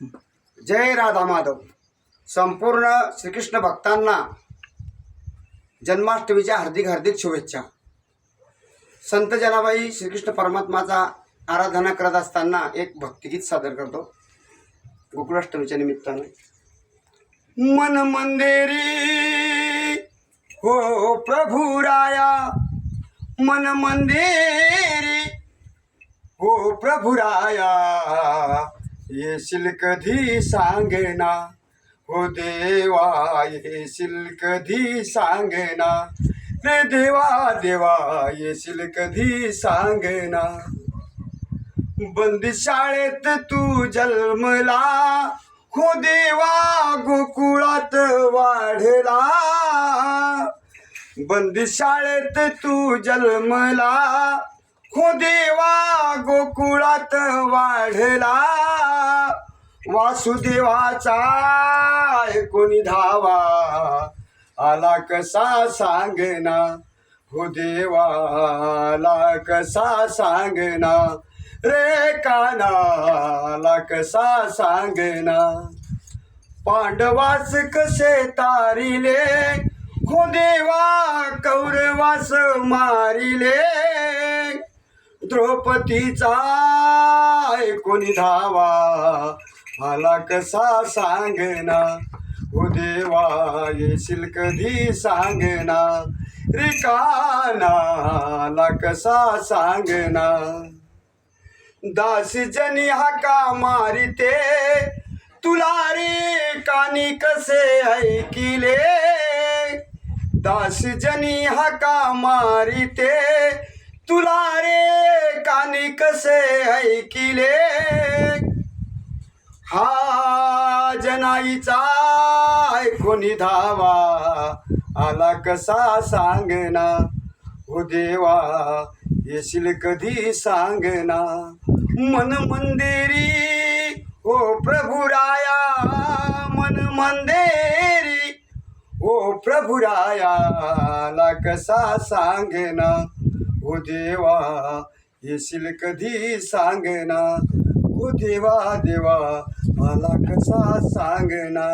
जय राधा माधव. संपूर्ण श्रीकृष्ण भक्तांना जन्माष्टमीच्या हार्दिक हार्दिक शुभेच्छा. संत जनाबाई श्रीकृष्ण परमात्माचा आराधना करत असताना एक भक्तिगीत सादर करतो गोकुळाष्टमीच्या निमित्ताने. मन मंदिरी हो प्रभु राया, मन मंदिरी हो प्रभु राया, येशील कधी सांगना हो देवा, येशील कधी सांगना रे देवा देवा, येशील कधी सांगना. बंदी शाळेत तू जन्मला हो देवा, गोकुळात वाढला. बंदी शाळेत तू जन्मला हो देवा, गोकुळात वाढला. वासुदेवाचा कोणी धावा, आला कसा सांगना हो देवा, आला कसा सांगना रे काना, आला कसा सांगना. पांडवास कसे तारिले हो देवा, कौरवास मारिले. द्रौपदीचा कोणी धावा, आला कसा सांगना हो देवा, येशील कधी सांगना रिकाना, आला कसा सांगना. दास जनी हाका मारिते, तुला रे कानी कसे ऐकिले. दास जनी हाका मारिते, तुला रे कानी कसे ऐकिले. हा जनाईचा कोणी धावा, आला कसा सांगना हो देवा, येशील कधी सांगना. मन मंदिरी हो प्रभु राया, मन मंदिरी हो प्रभु राया, आला कसा सांगना हो देवा, येशील कधी सांगना हो देवा देवा, मला कसा सांगना.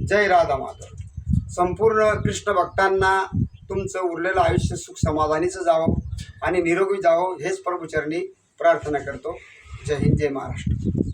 जय राधा माधव. संपूर्ण कृष्ण भक्तांना तुमचं उरलेलं आयुष्य सुख समाधानीचं जावं आणि निरोगी जावं हेच प्रभुचरणी प्रार्थना करतो. जय हिंद, जय महाराष्ट्र.